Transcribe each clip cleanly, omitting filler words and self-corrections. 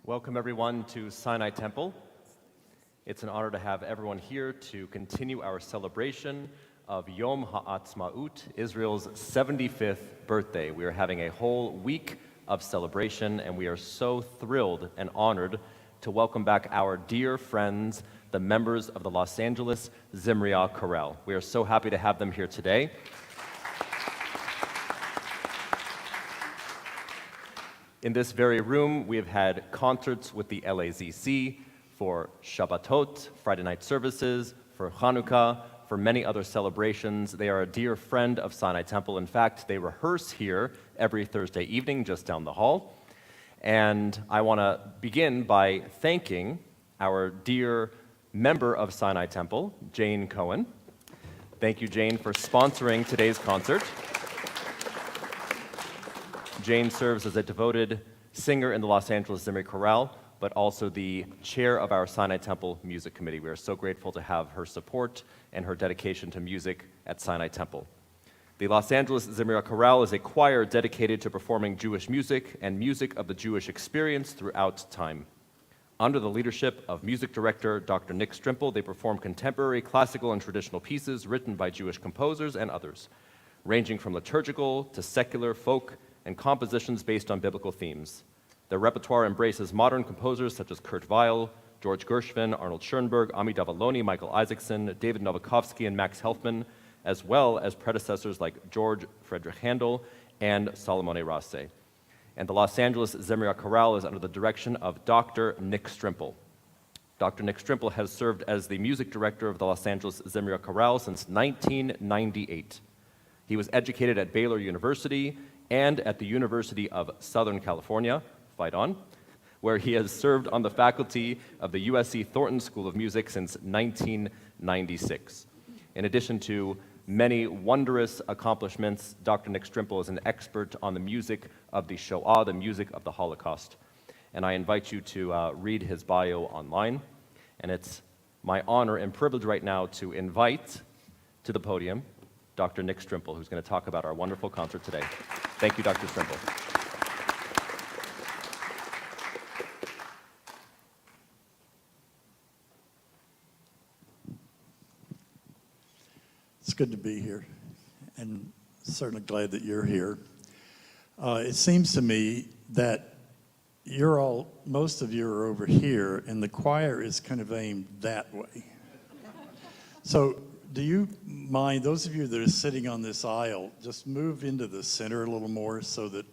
Welcome everyone to Sinai Temple. It's an honor to have everyone here to continue our celebration of Yom Ha'atzmaut, Israel's 75th birthday. We are having a whole week of celebration, and we are so thrilled and honored to welcome back our dear friends, the members of the Los Angeles Zimriyah Chorale. We are so happy to have them here today. In this very room, we have had concerts with the LAZC for Shabbatot, Friday night services, for Hanukkah, for many other celebrations. They are a dear friend of Sinai Temple. In fact, they rehearse here every Thursday evening just down the hall. And I want to begin by thanking our dear member of Sinai Temple, Jane Cohen. Thank you, Jane, for sponsoring today's concert. Jane serves as a devoted singer in the Los Angeles Zimriyah Chorale, but also the chair of our Sinai Temple Music Committee. We are so grateful to have her support and her dedication to music at Sinai Temple. The Los Angeles Zimriyah Chorale is a choir dedicated to performing Jewish music and music of the Jewish experience throughout time. Under the leadership of music director Dr. Nick Strimple, they perform contemporary classical and traditional pieces written by Jewish composers and others, ranging from liturgical to secular, folk, and compositions based on biblical themes. Their repertoire embraces modern composers such as Kurt Weill, George Gershwin, Arnold Schoenberg, Amitav Aloni, Michael Isaacson, David Novakovsky, and Max Helfman, as well as predecessors like George Friedrich Handel and Salomone Rasse. And the Los Angeles Zimriyah Chorale is under the direction of Dr. Nick Strimple. Dr. Nick Strimple has served as the music director of the Los Angeles Zimriyah Chorale since 1998. He was educated at Baylor University and at the University of Southern California, fight on, where he has served on the faculty of the USC Thornton School of Music since 1996. In addition to many wondrous accomplishments, Dr. Nick Strimple is an expert on the music of the Shoah, the music of the Holocaust. And I invite you to read his bio online. And it's my honor and privilege right now to invite to the podium Dr. Nick Strimple, who's going to talk about our wonderful concert today. Thank you, Dr. Strimple. It's good to be here, and certainly glad that you're here. It seems to me that most of you are over here, and the choir is kind of aimed that way. So do you mind, those of you that are sitting on this aisle, just move into the center a little more so that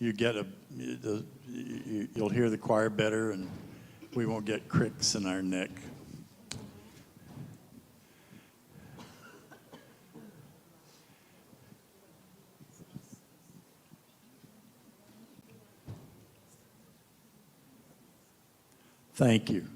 you'll hear the choir better and we won't get cricks in our neck. Thank you.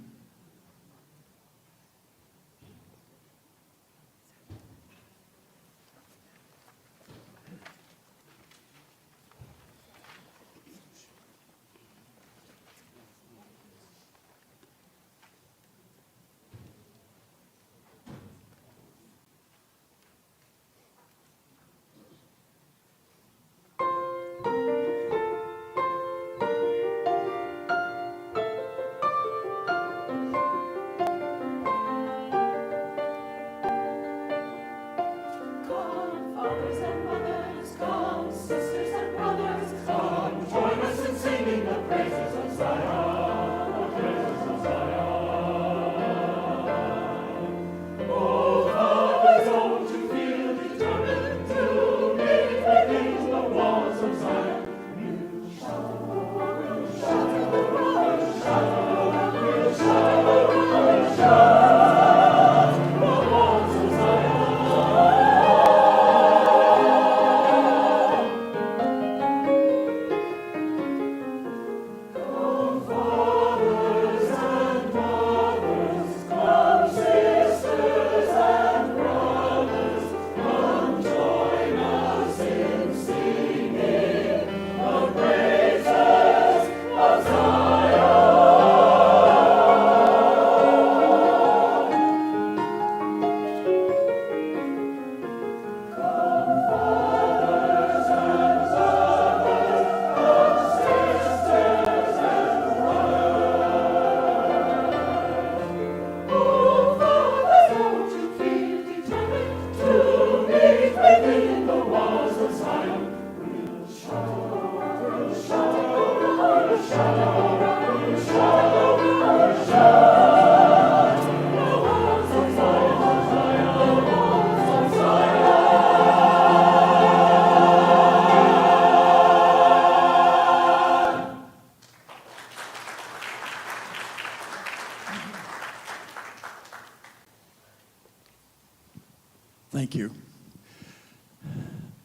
Thank you.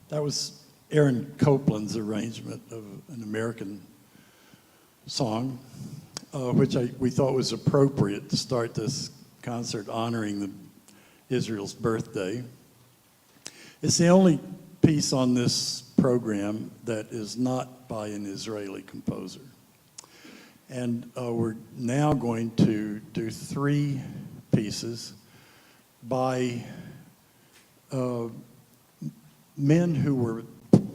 That was Aaron Copland's arrangement of an American song, which we thought was appropriate to start this concert honoring Israel's birthday. It's the only piece on this program that is not by an Israeli composer. And we're now going to do 3 pieces by men who were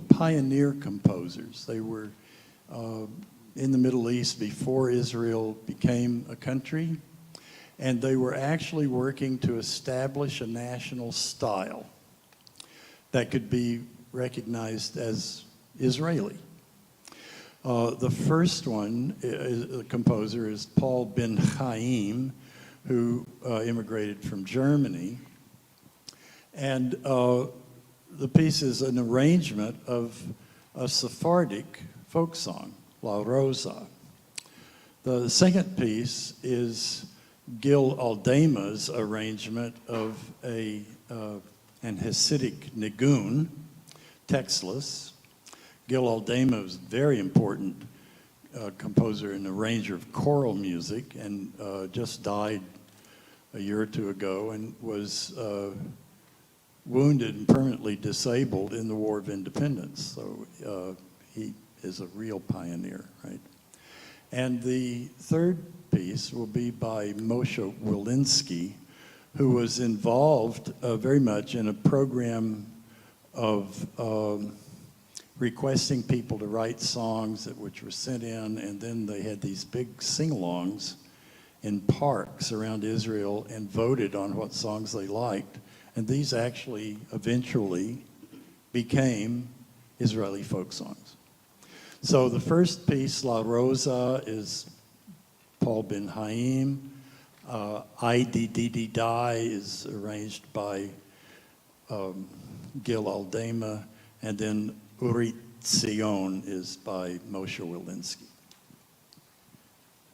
pioneer composers. They were in the Middle East before Israel became a country, and they were actually working to establish a national style that could be recognized as Israeli. The first one, the composer, is Paul Ben Chaim, who immigrated from Germany. And the piece is an arrangement of a Sephardic folk song, La Rosa. The second piece is Gil Aldama's arrangement of an Hasidic nigun, textless. Gil Aldama was a very important composer and arranger of choral music, and just died a year or two ago, and was wounded and permanently disabled in the War of Independence. So he is a real pioneer, right? And the third piece will be by Moshe Wilinski, who was involved very much in a program of requesting people to write songs which were sent in, and then they had these big sing-alongs in parks around Israel and voted on what songs they liked. And these actually eventually became Israeli folk songs. So the first piece, La Rosa, is Paul Ben Chaim. I Di Di Di Die is arranged by Gil Aldama. And then Urit Zion is by Moshe Wilinski.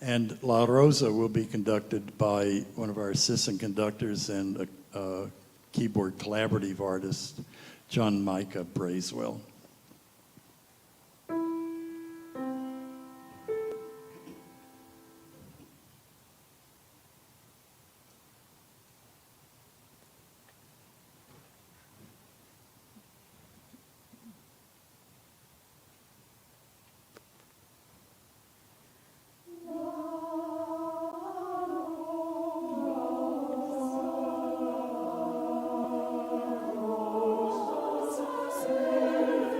And La Rosa will be conducted by one of our assistant conductors and a keyboard collaborative artist, John Micah Bracewell. Say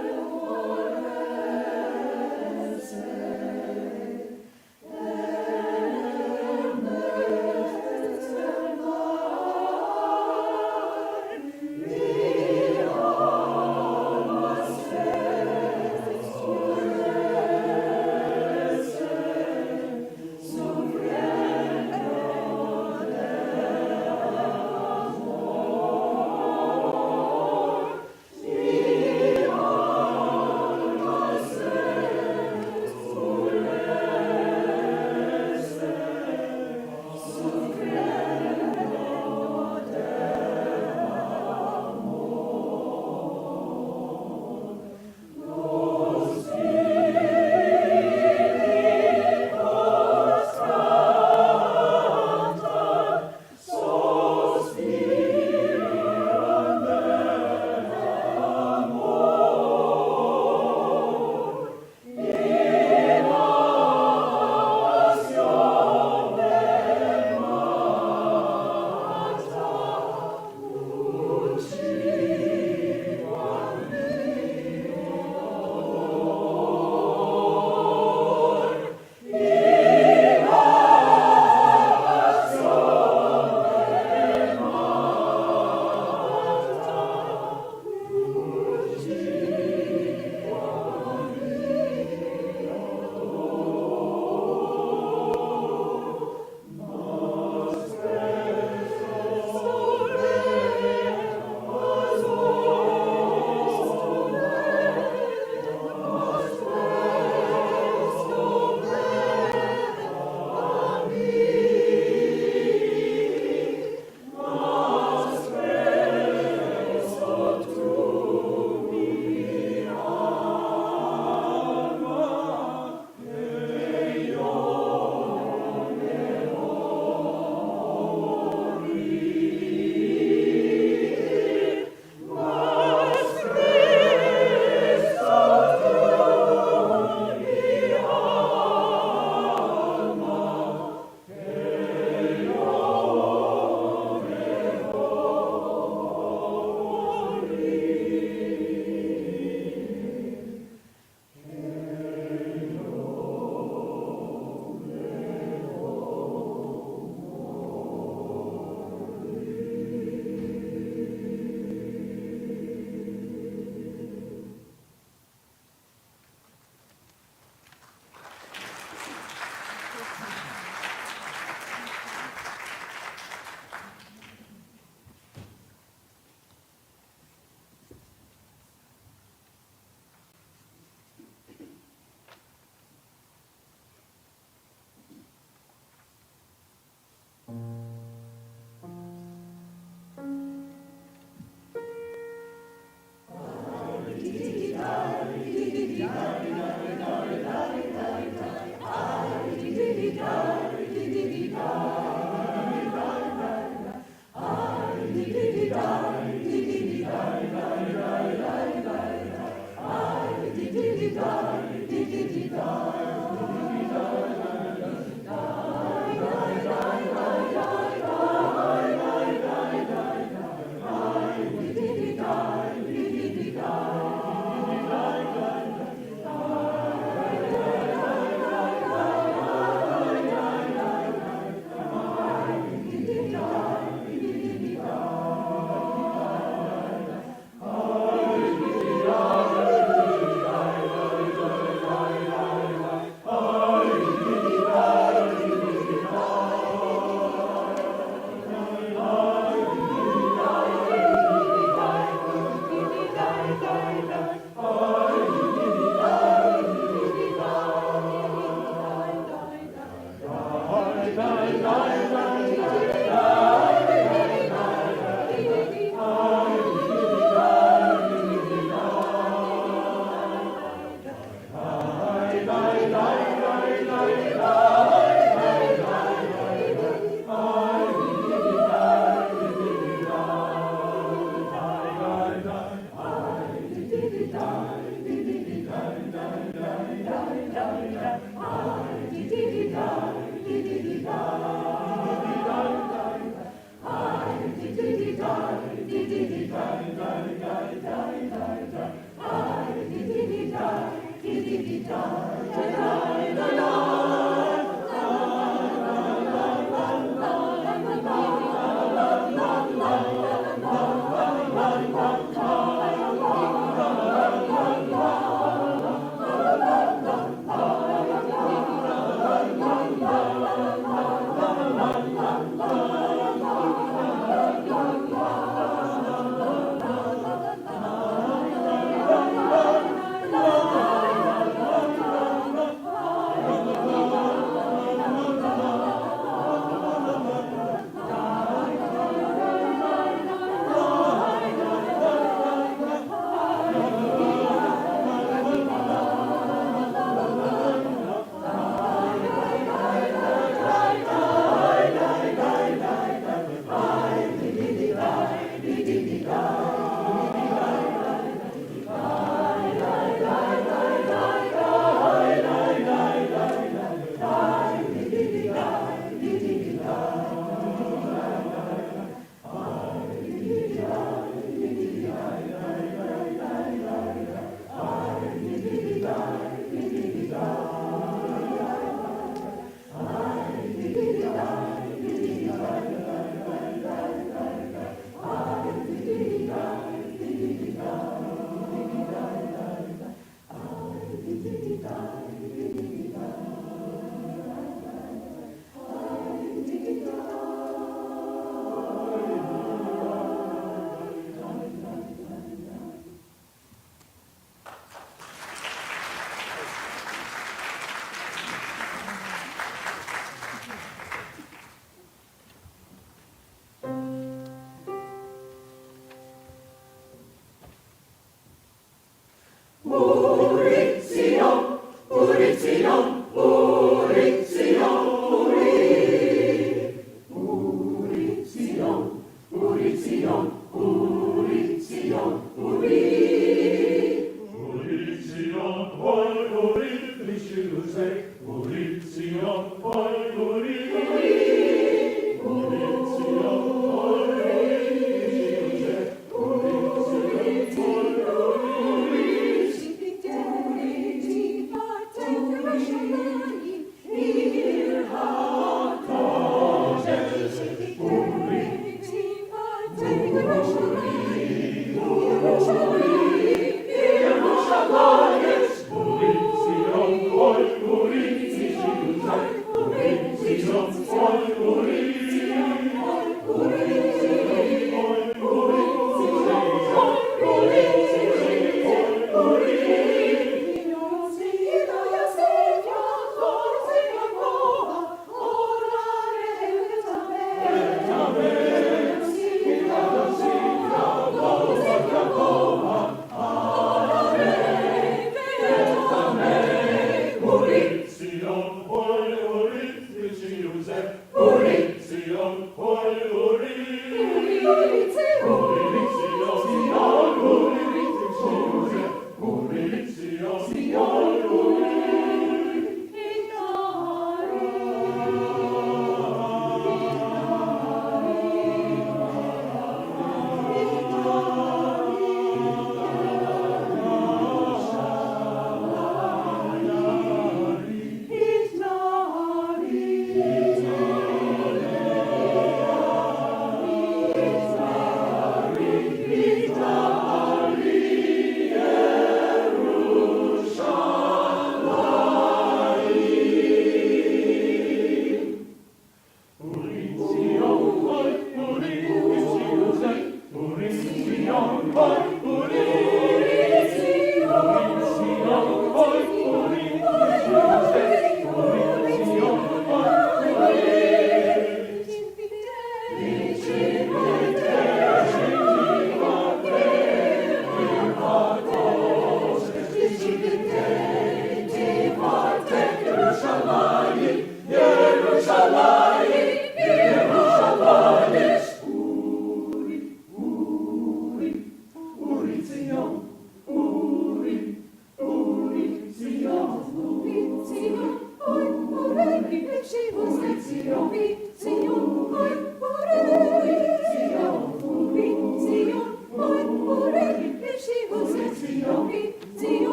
Thank you.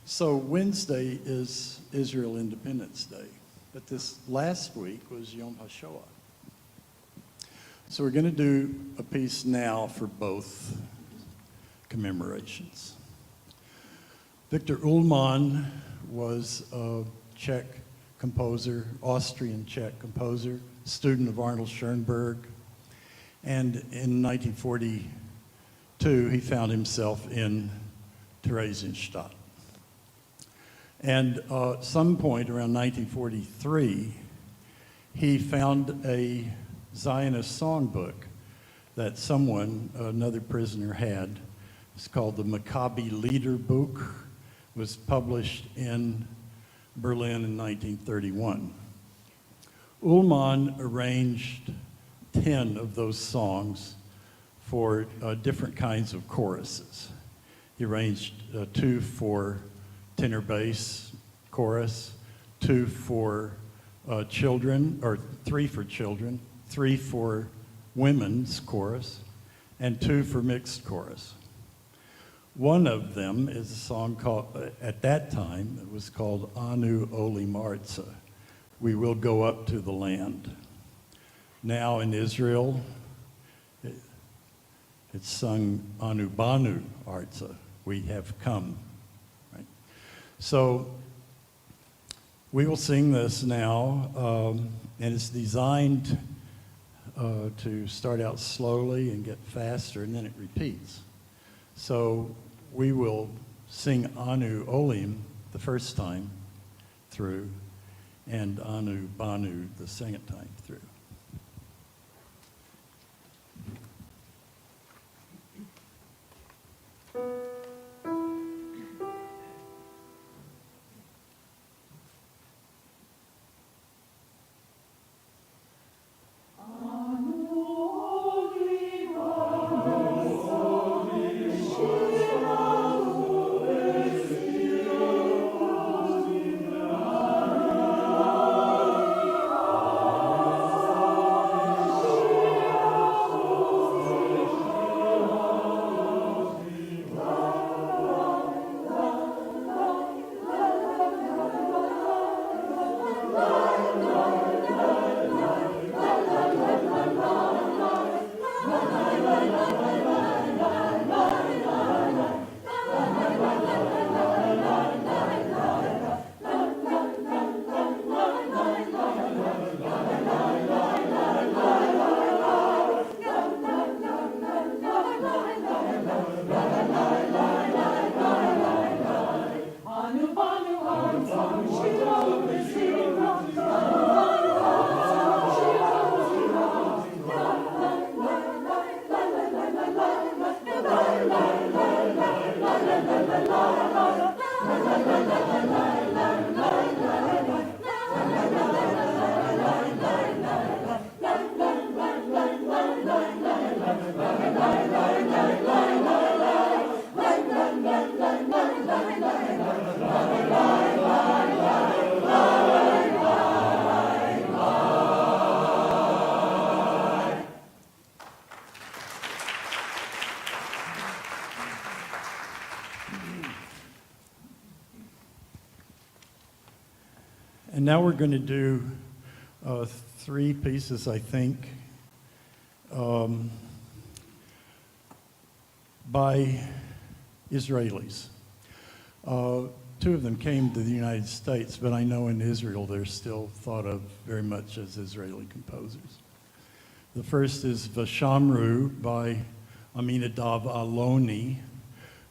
So Wednesday is Israel Independence Day, but this last week was Yom HaShoah. So we're going to do a piece now for both commemorations. Victor Ullmann was a Czech composer, Austrian-Czech composer, student of Arnold Schoenberg, and in 1942 he found himself in Theresienstadt. And at some point around 1943, he found a Zionist songbook that someone, another prisoner, had. It's called the Maccabi Liederbuch. It was published in Berlin in 1931. Ullmann arranged 10 of those songs for different kinds of choruses. He arranged 2 for tenor bass chorus, 2 for children, or 3 for children, 3 for women's chorus, and 2 for mixed chorus. One of them is a song called, at that time, it was called Anu Olim Arza, We Will Go Up to the Land. Now in Israel, it's sung Anu Banu Arza, We Have Come. So we will sing this now, and it's designed to start out slowly and get faster, and then it repeats. So we will sing Anu Olim the first time through, and Anu Banu the second time through. And now we're going to do 3 pieces, I think, by Israelis. 2 of them came to the United States, but I know in Israel they're still thought of very much as Israeli composers. The first is Vashamru by Aminadav Aloni,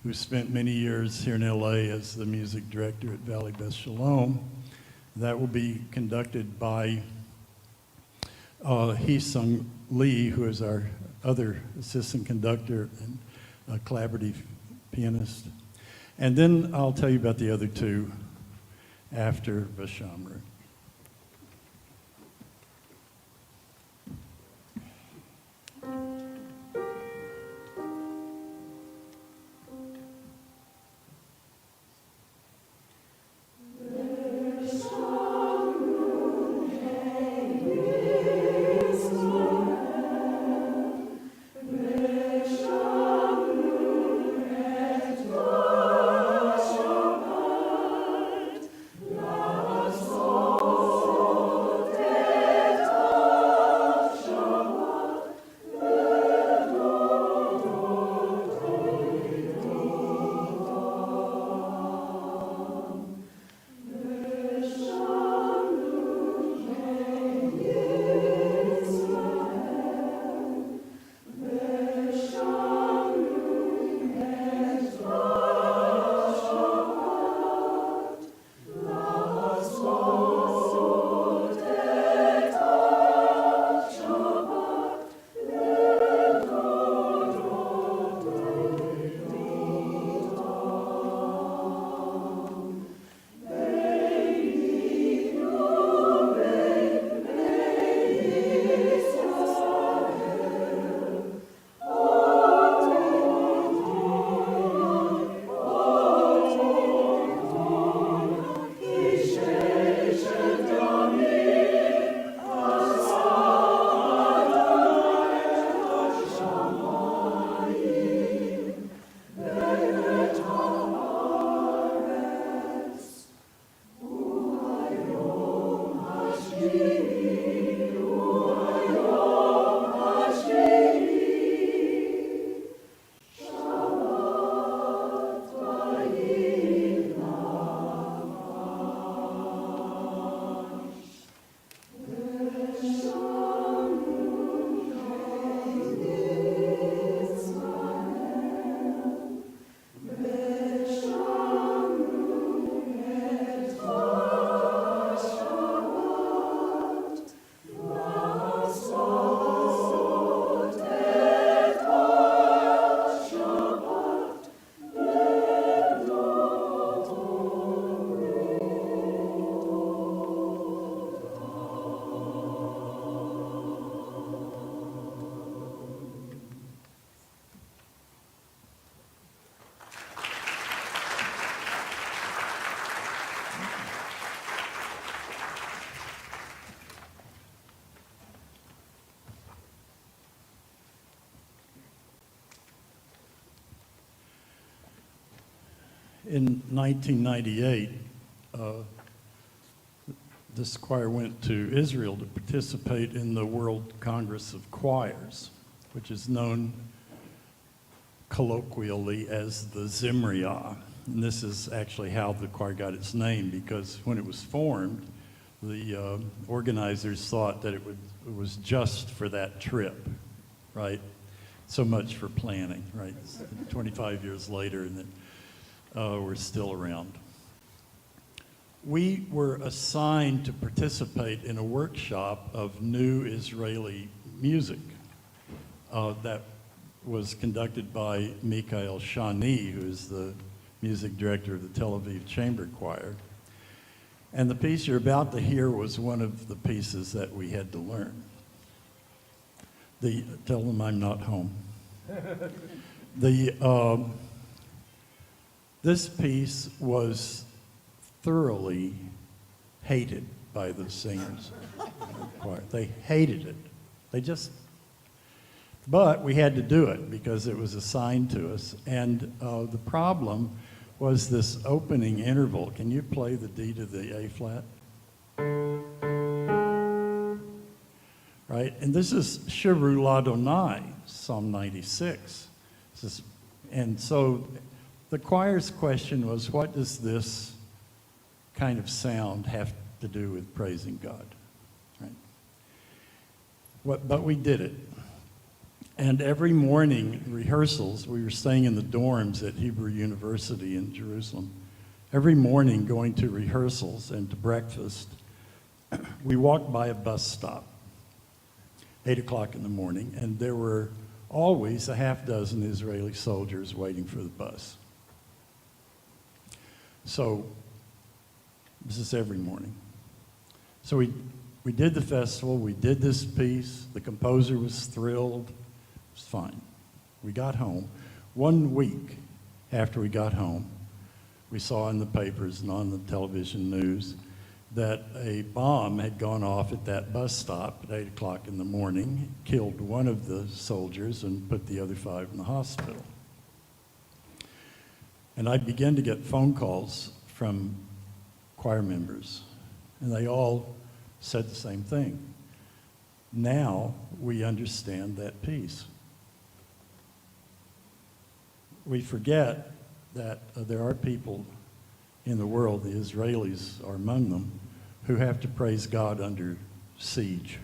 who spent many years here in LA as the music director at Valley Beth Shalom. That will be conducted by Hee-Sung Lee, who is our other assistant conductor and a collaborative pianist. And then I'll tell you about the other two after Vashamru. In 1998, this choir went to Israel to participate in the World Congress of Choirs, which is known colloquially as the Zimriyah. And this is actually how the choir got its name, because when it was formed, the organizers thought that it was just for that trip, right? So much for planning, right? 25 years later, and then we're still around. We were assigned to participate in a workshop of new Israeli music that was conducted by Mikhail Shani, who is the music director of the Tel Aviv Chamber Choir. And the piece you're about to hear was one of the pieces that we had to learn. Tell them I'm not home. This piece was thoroughly hated by the singers. They hated it. But we had to do it because it was assigned to us. And the problem was this opening interval. Can you play the D to the A flat? Right? And this is Shiru Ladonai, Psalm 96. And so the choir's question was, what does this kind of sound have to do with praising God? Right? But we did it. And every morning rehearsals, we were staying in the dorms at Hebrew University in Jerusalem. Every morning going to rehearsals and to breakfast, we walked by a bus stop, 8 o'clock in the morning, and there were always a half dozen Israeli soldiers waiting for the bus. So this is every morning. So we did the festival, we did this piece, the composer was thrilled, it was fine. We got home. 1 week after we got home, we saw in the papers and on the television news that a bomb had gone off at that bus stop at 8 o'clock in the morning, killed one of the soldiers and put the other 5 in the hospital. And I began to get phone calls from choir members, and they all said the same thing. Now we understand that piece. We forget that there are people in the world, the Israelis are among them, who have to praise God under siege.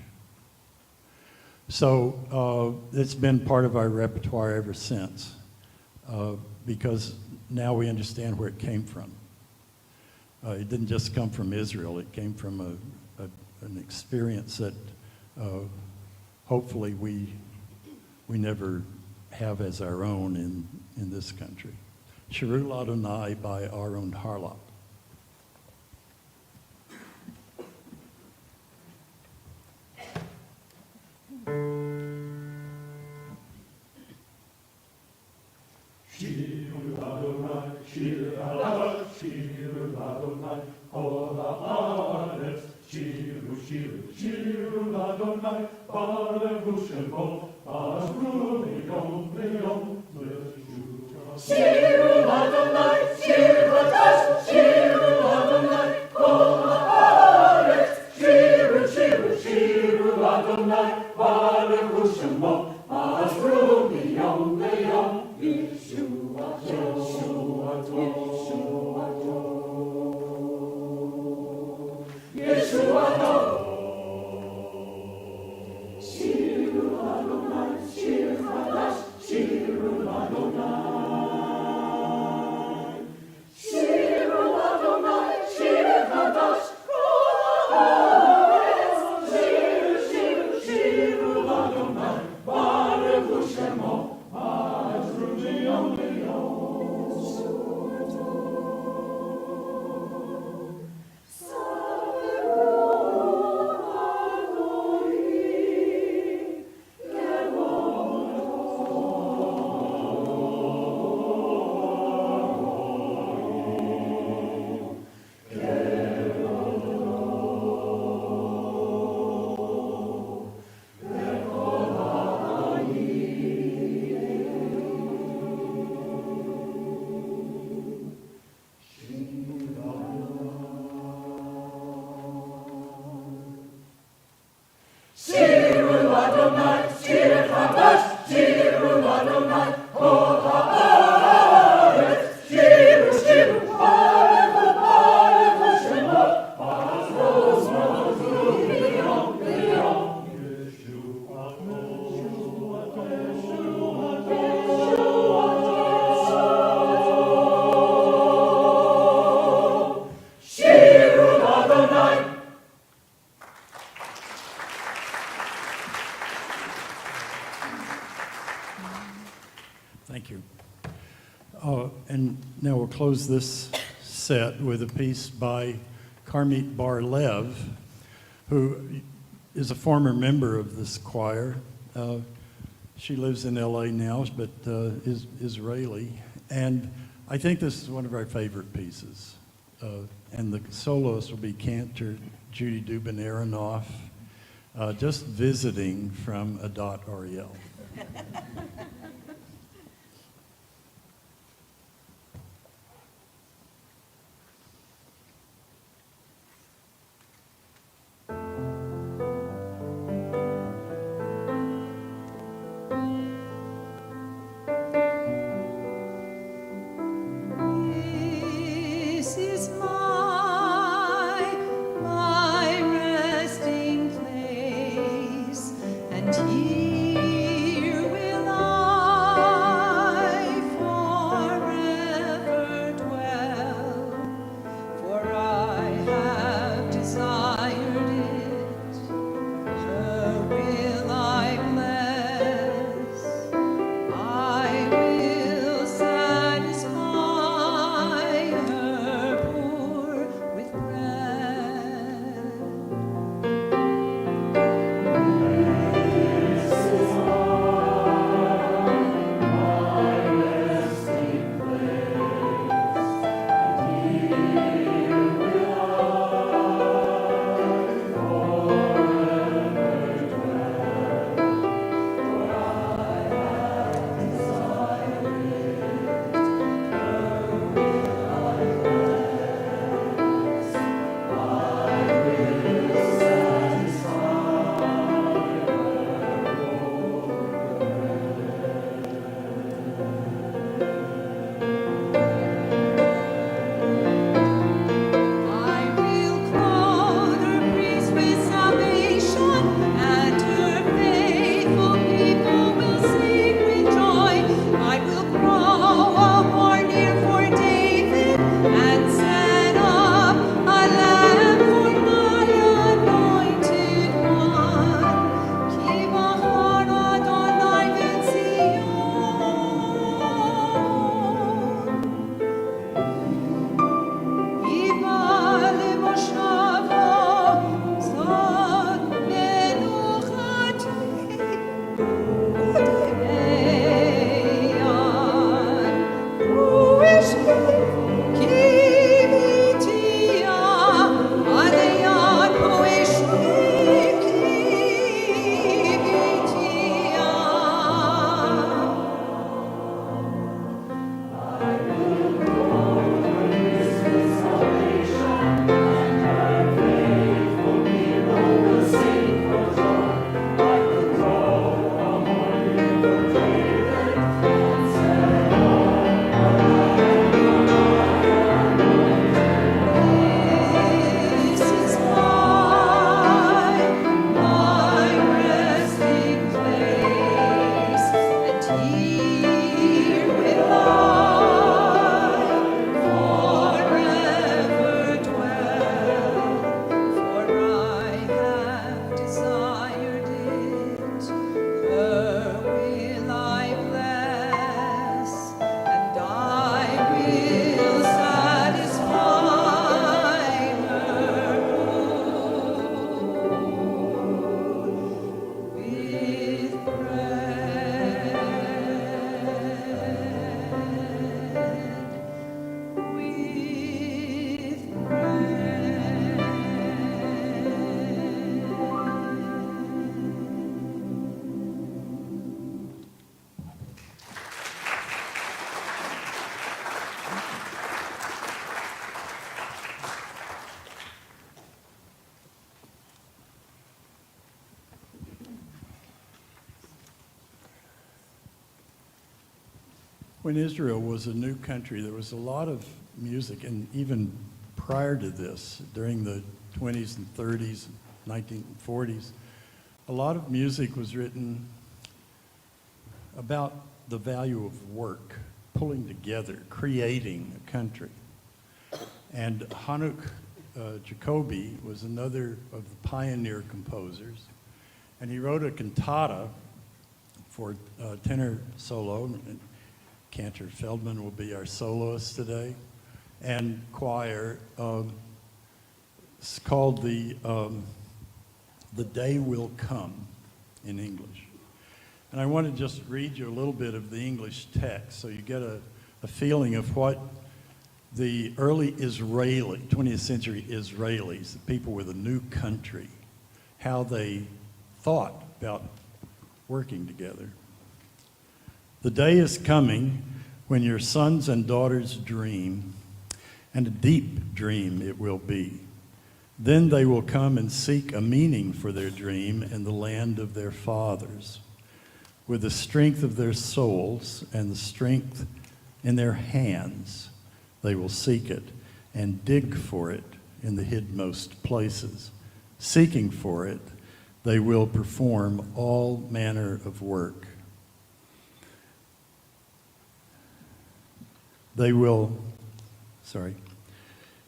So it's been part of our repertoire ever since, because now we understand where it came from. It didn't just come from Israel, it came from an experience that hopefully we never have as our own in this country. Choral Adonai by Aaron Harlock. Thank you. And now we'll close this set with a piece by Carmit Bar-Lev, who is a former member of this choir. She lives in LA now, but is Israeli. And I think this is one of our favorite pieces. And the soloist will be Cantor Judy Dubin-Aronoff, just visiting from Adat Ariel. My resting place, and when Israel was a new country, there was a lot of music, and even prior to this, during the 20s and 30s, 1940s, a lot of music was written about the value of work, pulling together, creating a country. And Hanuk Jacoby was another of the pioneer composers, and he wrote a cantata for tenor solo. And Cantor Feldman will be our soloist today, and choir. It's called The Day Will Come in English. And I want to just read you a little bit of the English text so you get a feeling of what the early Israeli, 20th century Israelis, the people with a new country, how they thought about working together. The day is coming when your sons and daughters dream, and a deep dream it will be. Then they will come and seek a meaning for their dream in the land of their fathers. With the strength of their souls and the strength in their hands, they will seek it and dig for it in the hidmost places. Seeking for it, they will perform all manner of work. They will,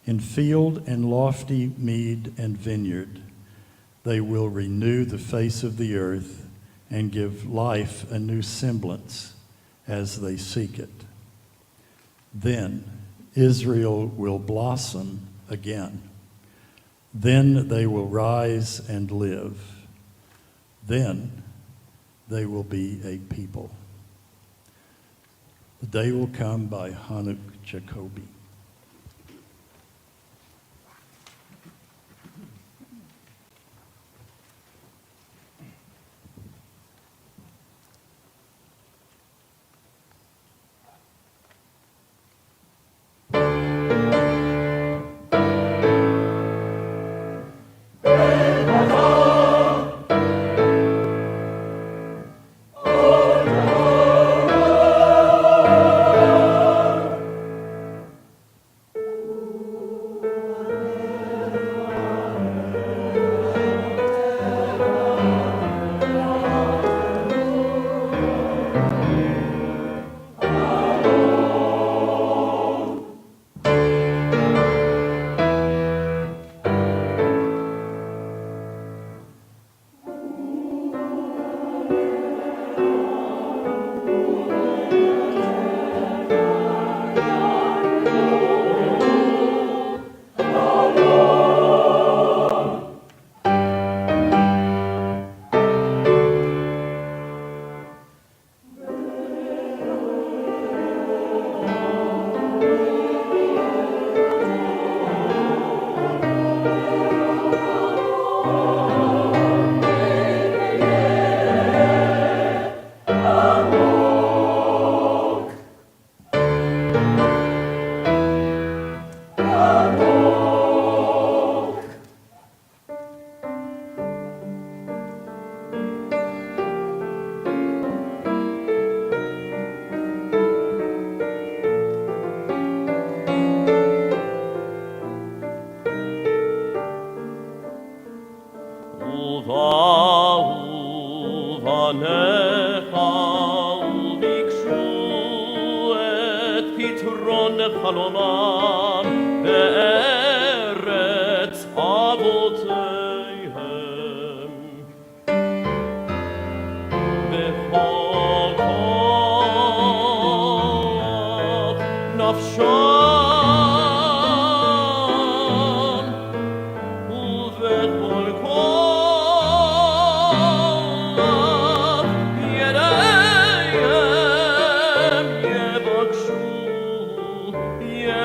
in field and lofty mead and vineyard, they will renew the face of the earth and give life a new semblance as they seek it. Then Israel will blossom again. Then they will rise and live. Then they will be a people. The Day Will Come by Hanuk Jacoby. Yeah.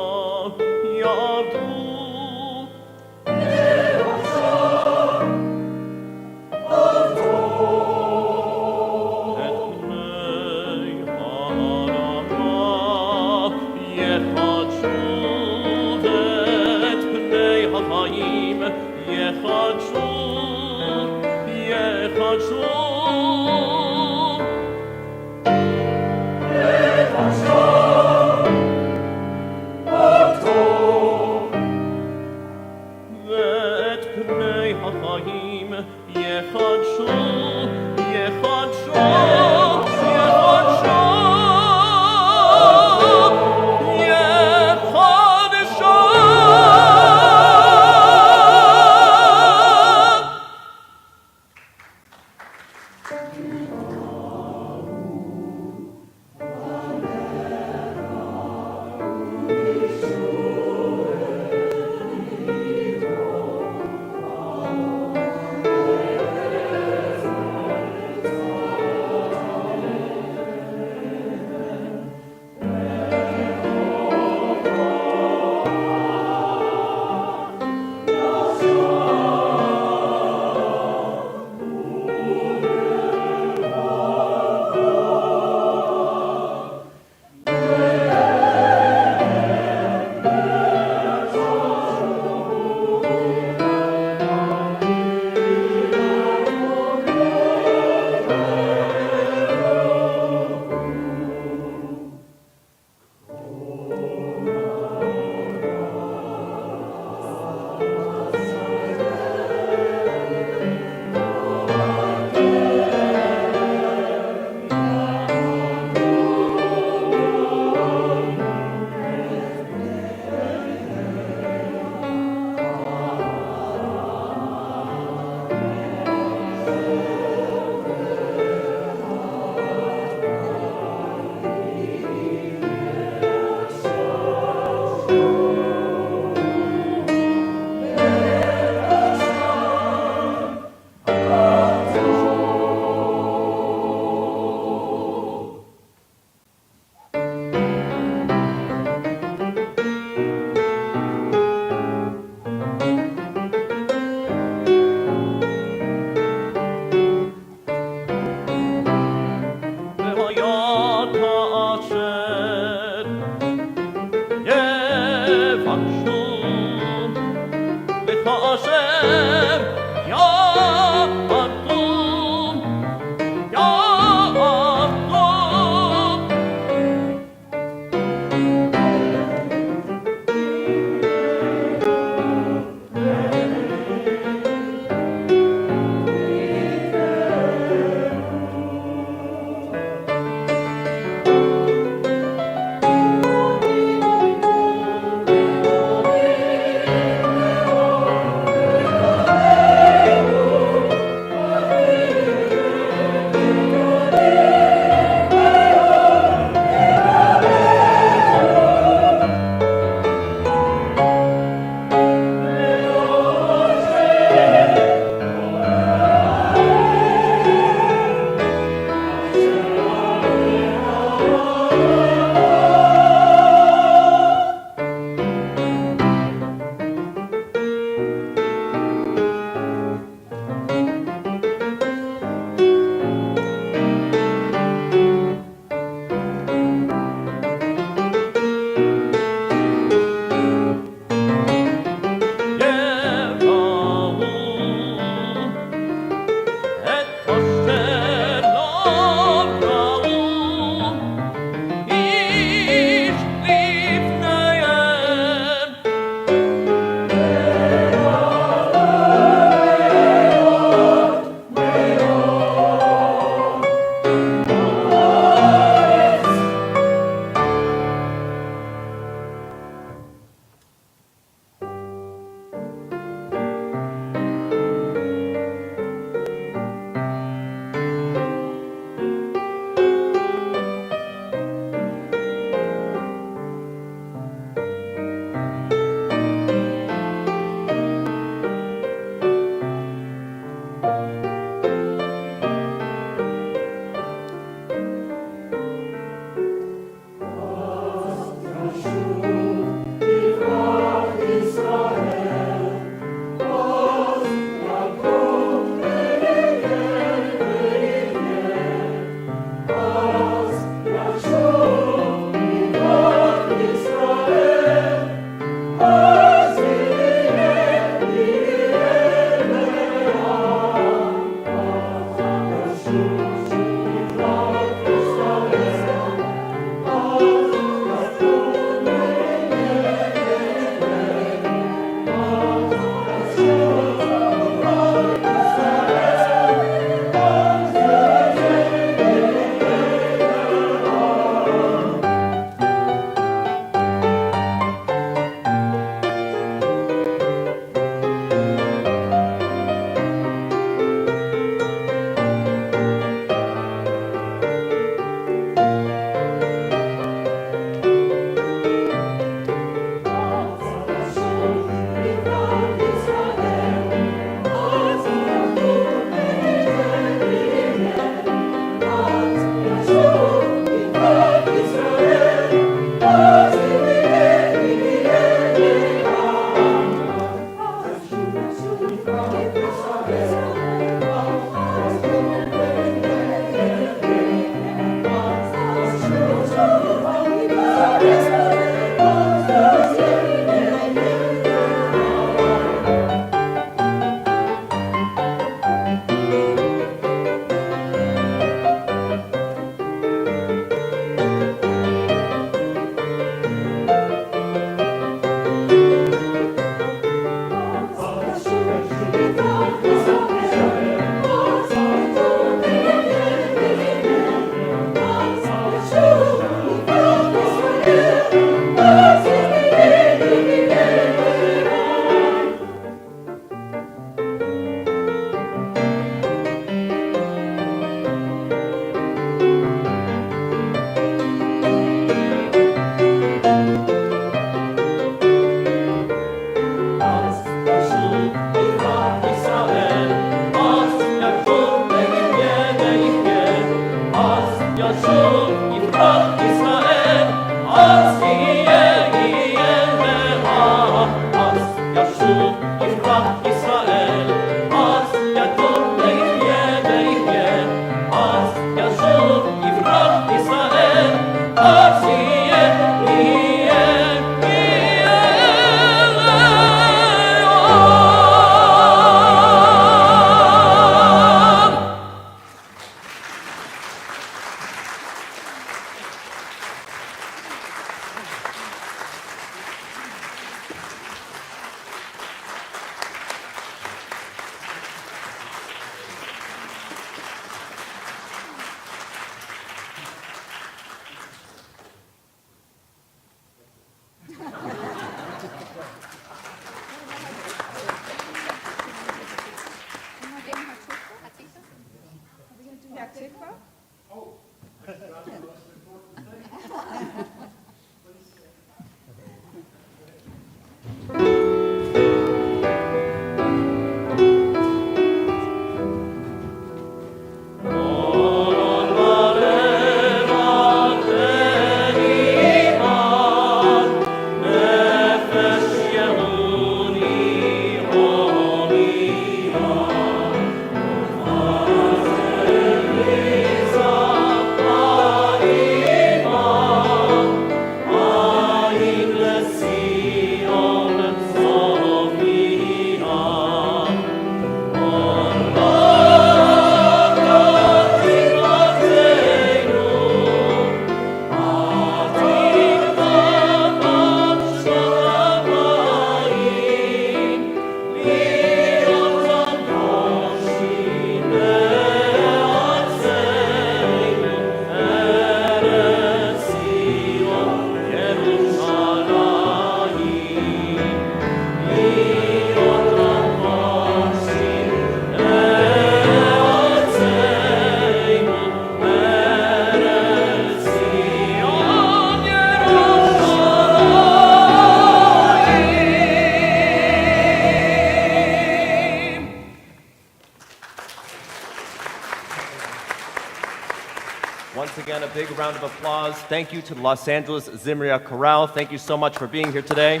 again, a big round of applause. Thank you to the Los Angeles Zimriyah Chorale. Thank you so much for being here today.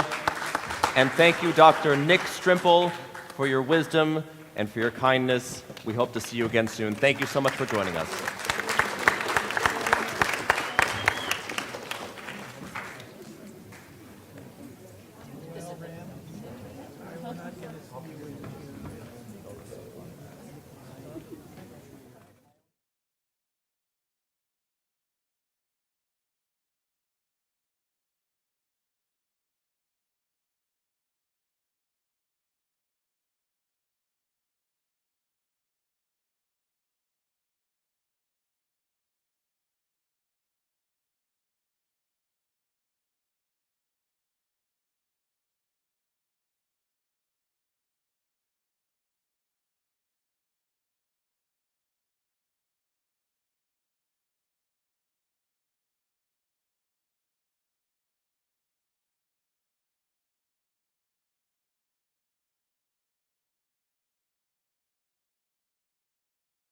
And thank you, Dr. Nick Strimple, for your wisdom and for your kindness. We hope to see you again soon. Thank you so much for joining us.